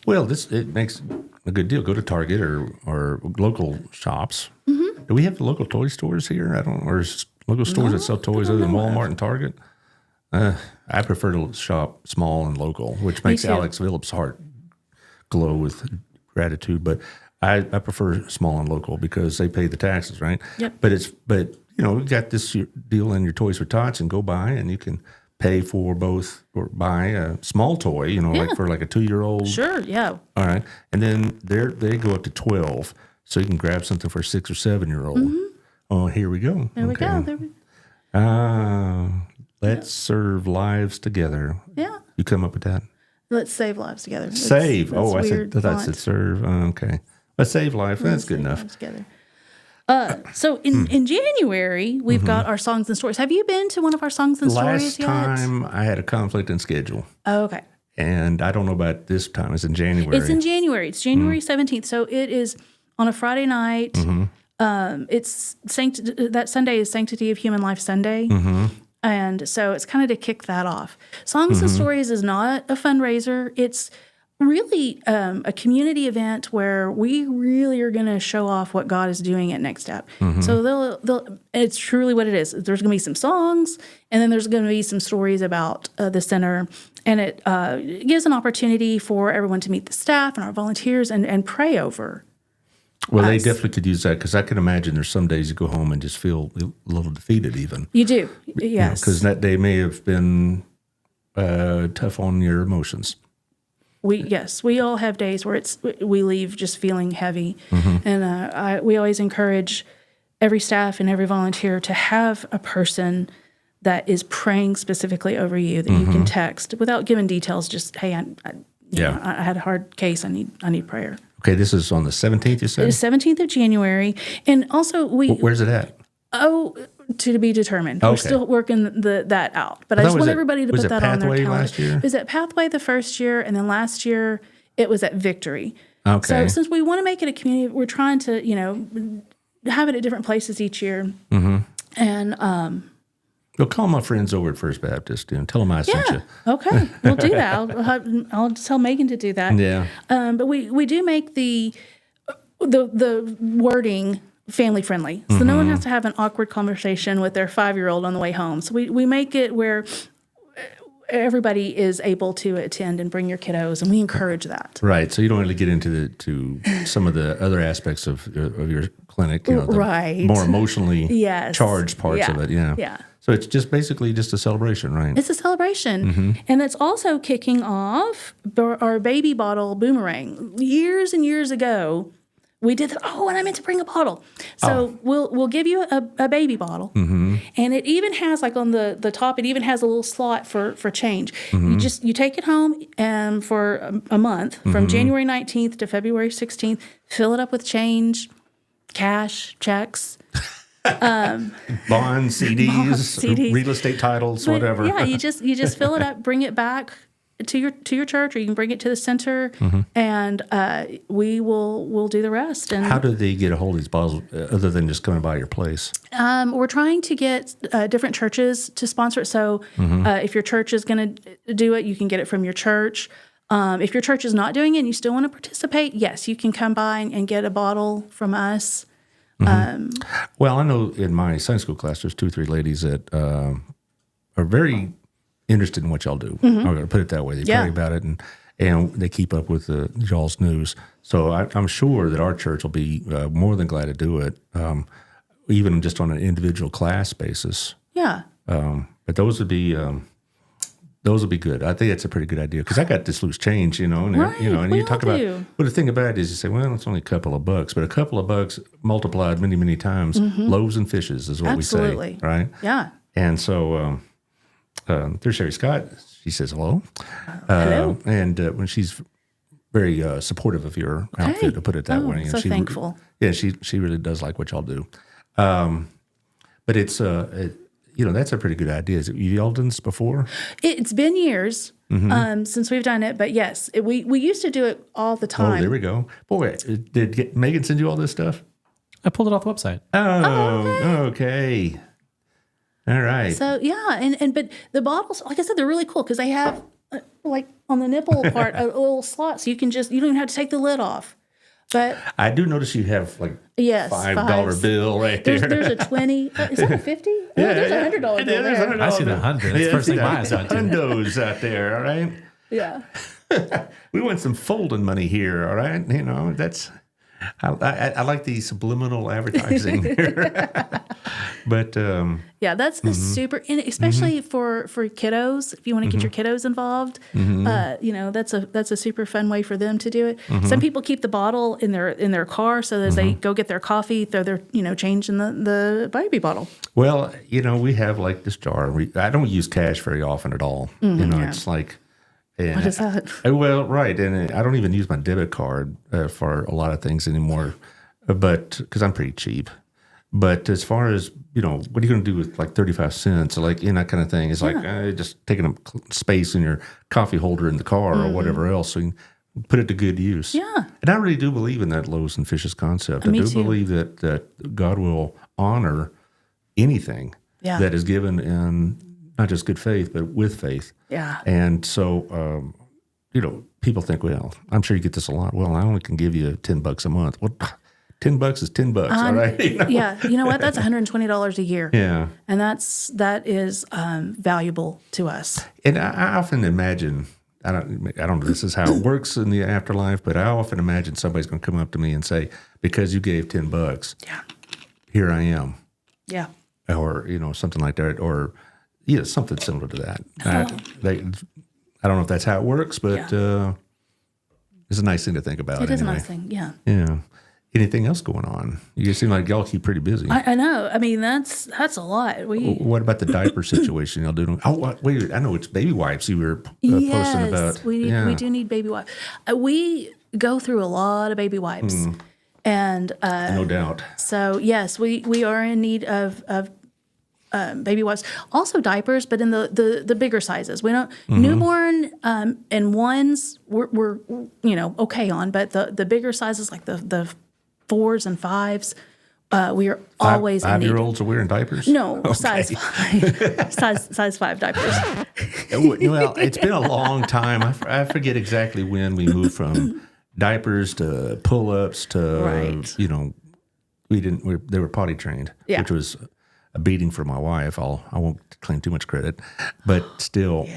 Well, it makes a good deal. Go to Target or local shops. Do we have local toy stores here? Or local stores that sell toys other than Walmart and Target? I prefer to shop small and local, which makes Alex Phillips' heart glow with gratitude. But I prefer small and local because they pay the taxes, right? Yep. But we got this deal in your Toys for Tots, and go by and you can pay for both or buy a small toy, like for like a 2-year-old. Sure, yeah. All right. And then they go up to 12. So you can grab something for a 6 or 7-year-old. Oh, here we go. There we go. Let's serve lives together. Yeah. You come up with that? Let's save lives together. Save. I said serve. Okay. Let's save life. That's good enough. Together. So in January, we've got our songs and stories. Have you been to one of our songs and stories yet? Last time I had a conflict in schedule. Oh, okay. And I don't know about this time. It's in January. It's in January. It's January 17th. So it is on a Friday night. It's that Sunday is Sanctity of Human Life Sunday. And so it's kind of to kick that off. Songs and Stories is not a fundraiser. It's really a community event where we really are going to show off what God is doing at Next Step. So it's truly what it is. There's going to be some songs, and then there's going to be some stories about the center. And it gives an opportunity for everyone to meet the staff and our volunteers and pray over. Well, they definitely could use that because I can imagine there's some days you go home and just feel a little defeated even. You do, yes. Because that day may have been tough on your emotions. We all have days where we leave just feeling heavy. And we always encourage every staff and every volunteer to have a person that is praying specifically over you that you can text without giving details. Just, hey, I had a hard case. I need prayer. Okay, this is on the 17th, you said? The 17th of January. And also where's it at? Oh, to be determined. Okay. We're still working that out. But I just want everybody to put that on their calendar. Last year? It was at Pathway the first year, and then last year it was at Victory. Okay. So since we want to make it a community, we're trying to, have it at different places each year. And well, call my friends over at First Baptist and tell them I sent you. Okay, we'll do that. I'll tell Megan to do that. Yeah. But we do make the wording family friendly, so no one has to have an awkward conversation with their 5-year-old on the way home. So we make it where everybody is able to attend and bring your kiddos, and we encourage that. Right. So you don't really get into some of the other aspects of your clinic, the more emotionally charged parts of it. Yeah. Yeah. So it's just basically just a celebration, right? It's a celebration. And it's also kicking off our baby bottle boomerang. Years and years ago, we did that. Oh, and I meant to bring a bottle. So we'll give you a baby bottle. And it even has, like on the top, it even has a little slot for change. You take it home for a month, from January 19th to February 16th, fill it up with change, cash, checks. Bonds, CDs, real estate titles, whatever. Yeah, you just fill it up, bring it back to your church, or you can bring it to the center, and we'll do the rest. And how do they get a hold of these bottles other than just coming by your place? We're trying to get different churches to sponsor it. So if your church is going to do it, you can get it from your church. If your church is not doing it and you still want to participate, yes, you can come by and get a bottle from us. Well, I know in my Sunday school class, there's 2 or 3 ladies that are very interested in what y'all do. I'm going to put it that way. They pray about it and they keep up with y'all's news. So I'm sure that our church will be more than glad to do it, even just on an individual class basis. Yeah. But those would be Those will be good. I think that's a pretty good idea because I got this loose change, and Right, and we you talk all about. do. But the thing about it is, you say, well, it's only a couple of bucks, but a couple of bucks multiplied many, many times, loaves and fishes is what Absolutely. we say, right? Yeah. And so there's Sherry Scott. She says hello, Hello. and when she's very supportive of your outfit, to put it that way. And So she, thankful. Yeah, she really does like what y'all do. But it's that's a pretty good idea. Is it, you all done this before? It's been years since we've done it, but yes, we used to do it all the time. Oh, there we go. Boy, did Megan send you all this stuff? I pulled it off the website. Oh, okay. All right. So yeah, but the bottles, like I said, they're really cool because they have like on the nipple part a little slot, so you don't even have to take the lid off. But I do notice you have like yes, $5 bill right there. There's a 20. Is that a 50? Oh, there's a $100 bill there. I see the 100. That's the first thing my eyes went to. Hundos out there, all right? Yeah. We want some folding money here, all right? That's I like the subliminal advertising here. But yeah, that's a super, and especially for kiddos. If you want to get your kiddos involved, that's a super fun way for them to do it. Some people keep the bottle in their car, so as they go get their coffee, throw their change in the baby bottle. Well, we have like this jar. I don't use cash very often at all. It's like. And What is that? Well, right, and I don't even use my debit card for a lot of things anymore, but because I'm pretty cheap. But as far as what are you going to do with like 35 cents, like that kind of thing? It's like just taking up space in your coffee holder in the car or whatever else, so you can put it to good use. Yeah, and I really do believe in that loaves and fishes concept. I do believe that God will honor anything that is given in not just good faith, but with faith. Yeah. And so, people think, well, I'm sure you get this a lot. Well, I only can give you $10 a month. Well, $10 is $10, all right? Yeah. You know what? That's $120 a year. Yeah. And that is valuable to us. And I often imagine, I don't know if this is how it works in the afterlife, but I often imagine somebody's going to come up to me and say, because you gave $10, here I am. Yeah. Or, something like that. Or, something similar to that. I don't know if that's how it works, but it's a nice thing to think about. It is a nice thing, yeah. Yeah. Anything else going on? You seem like y'all keep pretty busy. I know. I mean, that's a lot. What about the diaper situation y'all doing? Oh, wait, I know it's baby wipes you were posting about. We do need baby wipes. We go through a lot of baby wipes. And no doubt. So, yes, we are in need of baby wipes, also diapers, but in the bigger sizes. We don't newborn and ones we're okay on, but the bigger sizes like the 4s and 5s, we are always in need. 5-year-olds are wearing diapers? No, size 5, size 5 diapers. Well, it's been a long time. I forget exactly when we moved from diapers to pull-ups to they were potty trained, which was a beating for my wife. I won't claim too much credit, but still,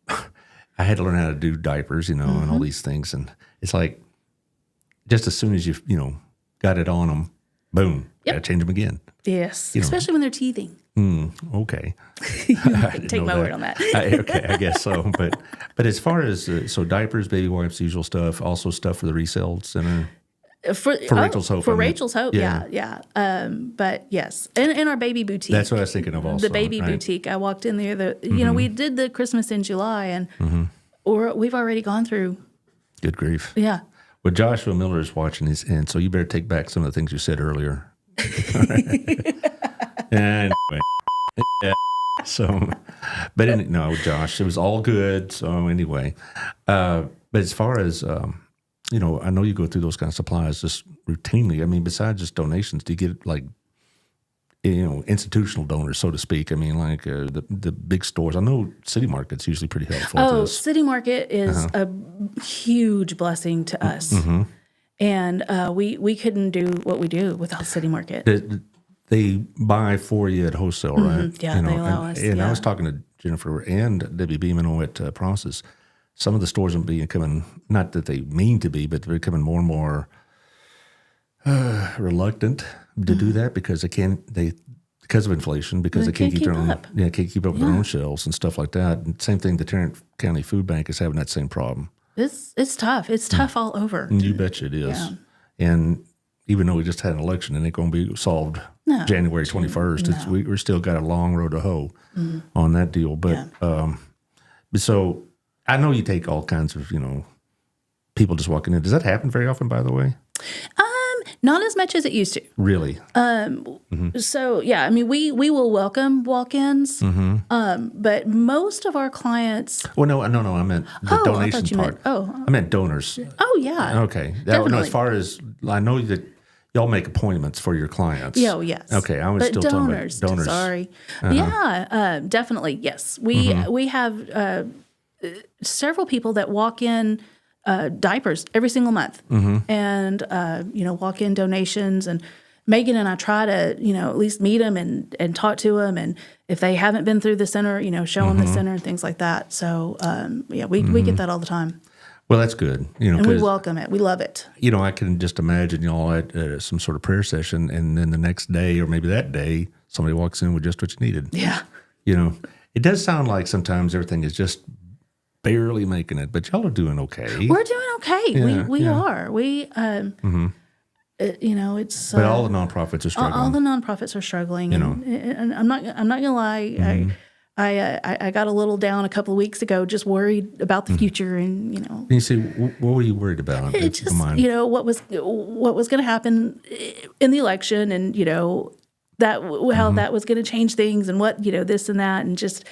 I had to learn how to do diapers, and all these things. And it's like, just as soon as you got it on them, boom, got to change them again. Yes, especially when they're teething. Okay. Take my word on that. Okay, I guess so. But as far as so diapers, baby wipes, usual stuff, also stuff for the resale center. For Rachel's Hope. For Rachel's Hope, yeah. But yes, and our baby boutique. That's what I was thinking of also. The baby boutique. I walked in there. We did the Christmas in July, and we've already gone through. Good grief. Yeah. Well, Joshua Miller is watching this, and so you better take back some of the things you said earlier. Anyway. Yeah. So, but no, Josh, it was all good. So anyway, but as far as I know you go through those kind of supplies just routinely. I mean, besides just donations, do you get like, institutional donors, so to speak? I mean, like the big stores. I know City Market's usually pretty helpful. Oh, City Market is a huge blessing to us. And we couldn't do what we do without City Market. They buy for you at wholesale, right? Yeah, they allow us. And I was talking to Jennifer and Debbie Beeman at Process. Some of the stores are becoming, not that they mean to be, but they're becoming more and more reluctant to do that because they kind because of inflation, because they can't keep their own, up. can't keep up with their own shelves and stuff like that. And same thing, the Tarrant County Food Bank is having that same problem. It's tough. It's tough all over. You betcha it is. Yeah. And even though we just had an election, it ain't going to be solved January 21st. We're still got a long road to hoe on that deal. But so I know you take all kinds of, people just walking in. Does that happen very often, by the way? Not as much as it used to. Really? So yeah, I mean, we will welcome walk-ins, but most of our clients. Well, no, I meant the donation part. I meant donors. Oh yeah. Okay. Definitely. No, as far as I know that y'all make appointments for your clients. Yeah. Oh, yes. Okay. I was still talking about donors. Sorry. Yeah. Definitely. Yes. We have several people that walk in. Diapers every single month, and walk in donations. And Megan and I try to at least meet them and talk to them, and if they haven't been through the center, show them the center and things like that. So we get that all the time. Well, that's good. And we welcome it. We love it. I can just imagine y'all at some sort of prayer session, and then the next day or maybe that day somebody walks in with just what you needed. Yeah. It does sound like sometimes everything is just barely making it, but y'all are doing okay. We're doing okay. Yeah, we are. We it's but all the nonprofits are struggling. All the nonprofits are struggling. And I'm not gonna lie. I got a little down a couple of weeks ago, just worried about the future, and And you see, what were you worried about? It just what was going to happen in the election, and that how that was going to change things, and what this and that, and just.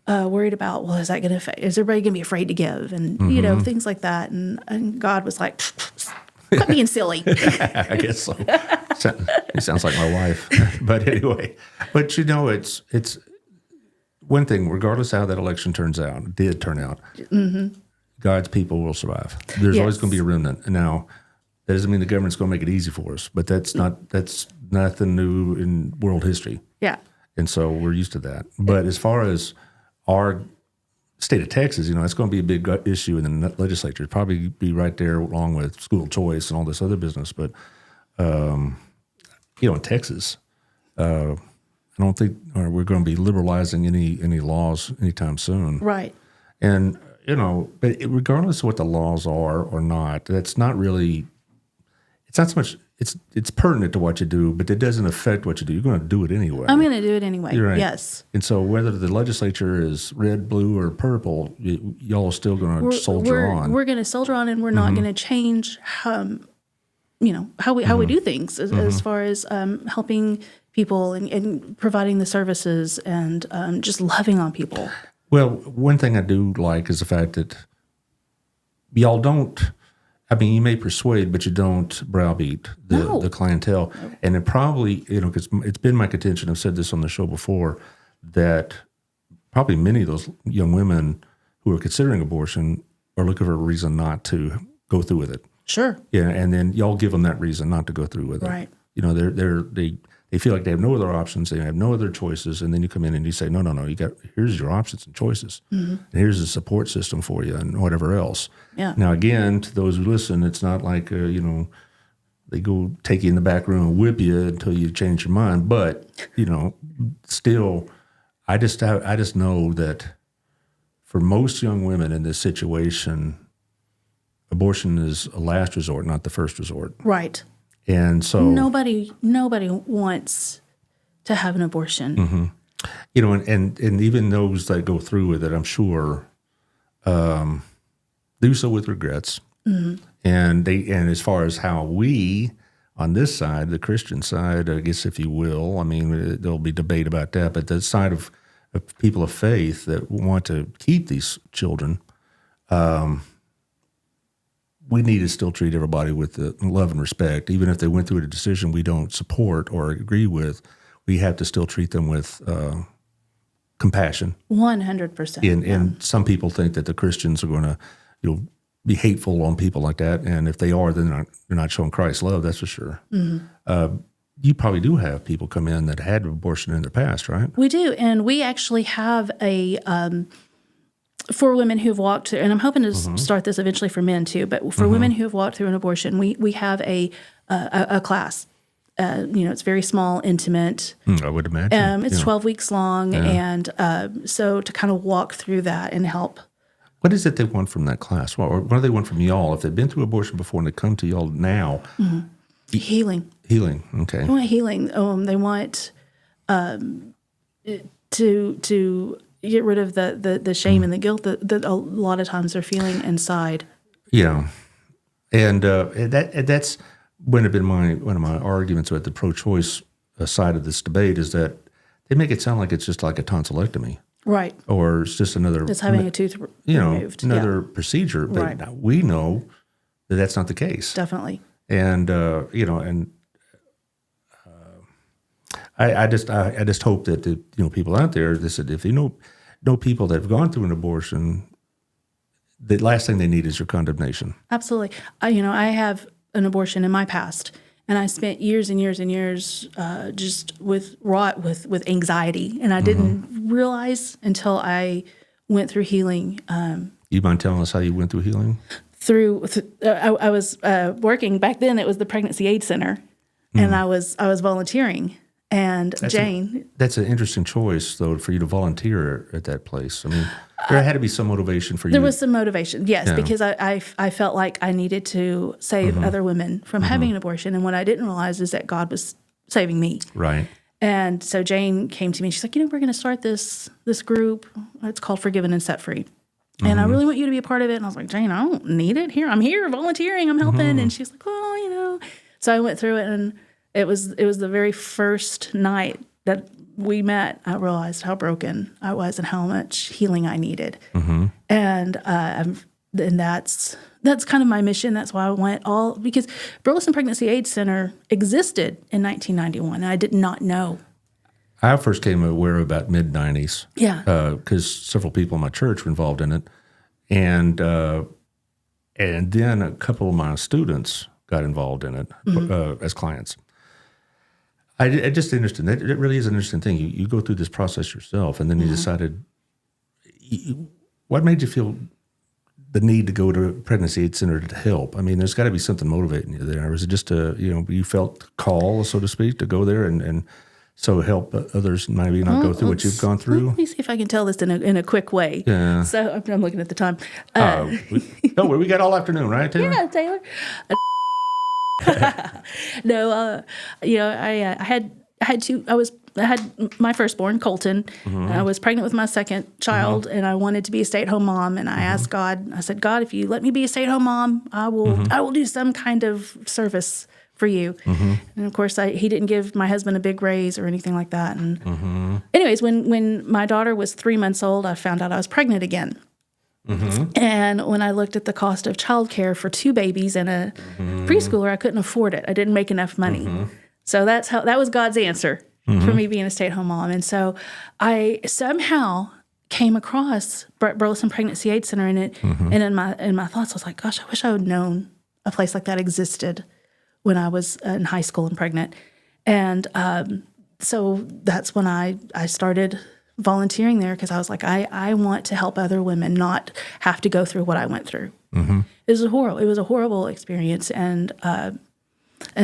Worried about, is that going to affect? Is everybody going to be afraid to give, and things like that? And God was like, quit being silly. I guess so. It sounds like my wife, but anyway. But it's one thing. Regardless of how that election did turn out, God's people will survive. There's always going to be a remnant. Now, that doesn't mean the government's going to make it easy for us, but that's nothing new in world history. Yeah, and so we're used to that. But as far as our state of Texas, it's going to be a big issue in the legislature. It'll probably be right there along with school choice and all this other business. But, in Texas, I don't think we're going to be liberalizing any laws anytime soon. right. And, but regardless of what the laws are or not, that's not really, it's not so much, it's pertinent to what you do, but it doesn't affect what you do. You're going to do it anyway. I'm going to do it anyway. You're right. Yes. And so whether the legislature is red, blue, or purple, y'all are still going to soldier on. We're going to soldier on, and we're not going to change how we do things as far as helping people and providing the services and just loving on people. Well, one thing I do like is the fact that y'all don't. I mean, you may persuade, but you don't browbeat the clientele. And it probably, because it's been my contention, I've said this on the show before, that probably many of those young women who are considering abortion are looking for a reason not to go through with it. Sure. Yeah, and then y'all give them that reason not to go through with it. Right. They feel like they have no other options, they have no other choices, and then you come in and you say, no, here's your options and choices, and here's a support system for you and whatever else. Yeah. Now, again, to those who listen, it's not like they go take you in the back room and whip you until you change your mind. But still, I just know that for most young women in this situation, abortion is a last resort, not the first resort. Right. And so nobody wants to have an abortion. And even those that go through with it, I'm sure, do so with regrets. And as far as how we on this side, the Christian side, I guess, if you will, I mean, there'll be debate about that, but the side of people of faith that want to keep these children, we need to still treat everybody with love and respect. Even if they went through a decision we don't support or agree with, we have to still treat them with compassion. 100%. And some people think that the Christians are going to, be hateful on people like that. And if they are, then they're not showing Christ's love, that's for sure. You probably do have people come in that had abortion in their past, right? We do. And we actually have for women who've walked through, and I'm hoping to start this eventually for men too, but for women who have walked through an abortion, we have a class. It's very small, intimate. I would imagine. It's 12 weeks long. And so to kind of walk through that and help. What is it they want from that class? What do they want from y'all? If they've been through abortion before and they come to y'all now? Healing. Healing, okay. They want healing. They want to get rid of the shame and the guilt that a lot of times they're feeling inside. Yeah. And that's one of my arguments with the pro-choice side of this debate is that they make it sound like it's just like a tonsillectomy. Right. Or it's just another... It's having a tooth removed. Another procedure. But Right. we know that that's not the case. Definitely. And, I just hope that the people out there, if you know people that have gone through an abortion, the last thing they need is your condemnation. Absolutely. I have an abortion in my past, and I spent years and years and years just wrought with anxiety, and I didn't realize until I went through healing. You mind telling us how you went through healing? I was working back then. It was the Pregnancy Aid Center, and I was volunteering. And That's an interesting choice, though, for you to volunteer at that place. I mean, there had to be some motivation for you. There was some motivation, yes, because I felt like I needed to save other women from having an abortion. And what I didn't realize is that God was saving me. Right. And so Jane came to me and she's like, we're going to start this group. It's called Forgiven and Set Free. And I really want you to be a part of it. And I was like, Jane, I don't need it here. I'm here volunteering. I'm helping. And she's like, So I went through it, and it was the very first night that we met. I realized how broken I was and how much healing I needed. And that's kind of my mission. That's why I went because Burleson Pregnancy Aid Center existed in 1991, and I did not know. I first came aware about mid-'90s. Yeah. Because several people in my church were involved in it. And then a couple of my students got involved in it as clients. It's just interesting. It really is an interesting thing. You go through this process yourself, and then you decided, what made you feel the need to go to a pregnancy aid center to help? I mean, there's got to be something motivating you there. Or was it just you felt call, so to speak, to go there and so help others maybe not go through what you've gone through? Let me see if I can tell this in a quick way. Yeah. So I'm looking at the time. Don't worry, we got all afternoon, right, Taylor? Yeah, Taylor. No, I had my firstborn, Colton, and I was pregnant with my second child, and I wanted to be a stay-at-home mom. And I asked God, I said, God, if you let me be a stay-at-home mom, I will do some kind of service for you. And of course, he didn't give my husband a big raise or anything like that. And anyways, when my daughter was 3 months old, I found out I was pregnant again. And when I looked at the cost of childcare for 2 babies and a preschooler, I couldn't afford it. I didn't make enough money. So that was God's answer for me being a stay-at-home mom. And so I somehow came across Burleson Pregnancy Aid Center and in my thoughts, I was like, gosh, I wish I would known a place like that existed when I was in high school and pregnant. And so that's when I started volunteering there, because I was like, I want to help other women not have to go through what I went through. It was a horrible experience. And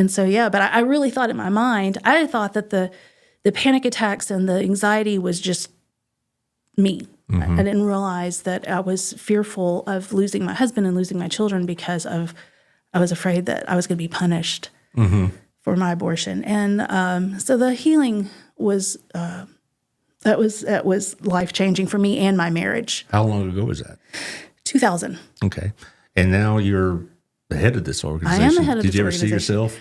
so, yeah, but I really thought in my mind, I thought that the panic attacks and the anxiety was just me. I didn't realize that I was fearful of losing my husband and losing my children because I was afraid that I was going to be punished for my abortion. And so the healing was that was life-changing for me and my marriage. How long ago was that? 2000. Okay. And now you're the head of this organization. I am the head of this organization. Did you ever see yourself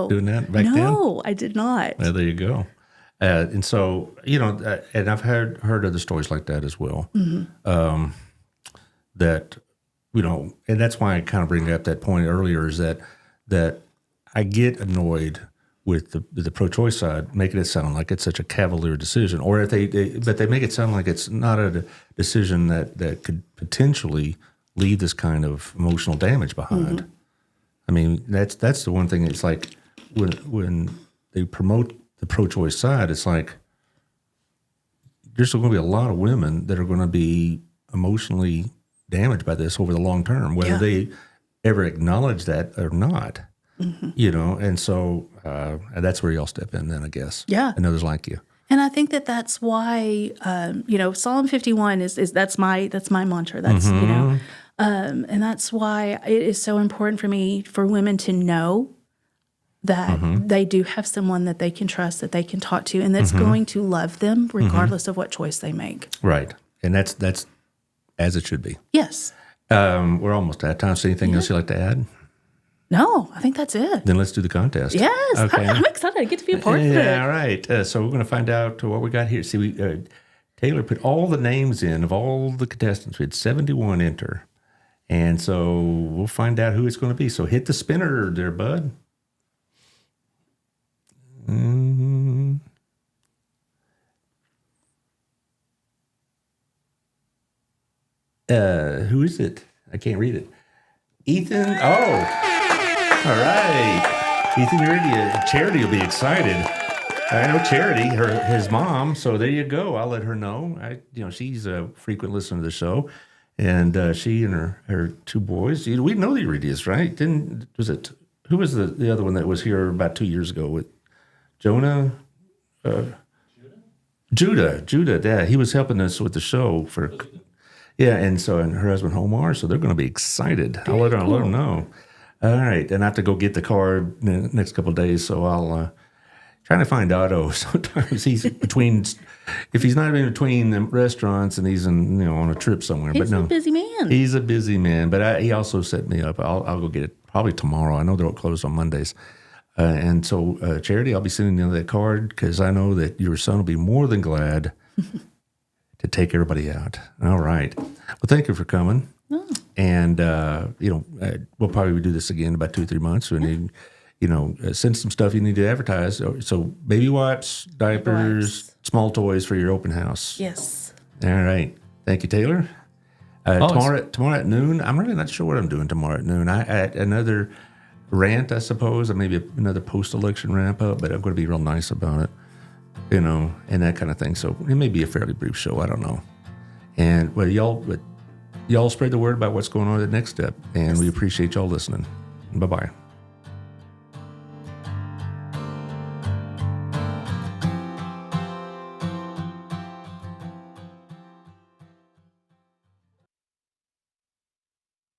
doing that back then? No, I did not. Well, there you go. And so, and I've heard other stories like that as well. That, and that's why I kind of bring up that point earlier is that I get annoyed with the pro-choice side, making it sound like it's such a cavalier decision, or if but they make it sound like it's not a decision that could potentially leave this kind of emotional damage behind. I mean, that's the one thing. It's like when they promote the pro-choice side, it's like there's going to be a lot of women that are going to be emotionally damaged by this over the long term, whether they ever acknowledge that or not. And so And that's where y'all step in then, I guess. Yeah. And others like you. And I think that's why, Psalm 51 is that's my mantra. That's, and that's why it is so important for me for women to know that they do have someone that they can trust, that they can talk to, and that's going to love them regardless of what choice they make. Right. And that's as it should be. Yes. We're almost out of time. So anything else you'd like to add? No, I think that's it. Then let's do the contest. Yes. Okay. I'm excited. I get to be a part of it. Yeah, all right. So we're going to find out what we got here. See, Taylor put all the names in of all the contestants. We had 71 enter. And so we'll find out who it's going to be. So hit the spinner there, bud. Who is it? I can't read it. Ethan. Oh. All right. Ethan, you're ready. Charity will be excited. I know Charity, his mom. So there you go. I'll let her know. She's a frequent listener to the show, and she and her two boys. We know the Iridius, right? Who was the other one that was here about 2 years ago with Jonah? Judah. Yeah, he was helping us with the show and her husband Homar. So they're going to be excited. I'll let them know. All right, and I have to go get the card in the next couple of days, so I'll trying to find Otto. Sometimes he's if he's not in between the restaurants and he's on a trip somewhere. He's a busy man. He's a busy man, but he also set me up. I'll go get it probably tomorrow. I know they're closed on Mondays. And so, Charity, I'll be sending you that card because I know that your son will be more than glad to take everybody out. All right. Well, thank you for coming. Oh. And, we'll probably do this again in about 2 or 3 months. We need, send some stuff you need to advertise. So baby wipes, diapers, small toys for your open house. Yes. All right. Thank you, Taylor. Tomorrow at noon, I'm really not sure what I'm doing tomorrow at noon. I had another rant, I suppose, or maybe another post-election ramp up, but I'm going to be real nice about it, and that kind of thing. So it may be a fairly brief show. I don't know. And y'all spread the word about what's going on at the next step, and we appreciate y'all listening. Bye-bye.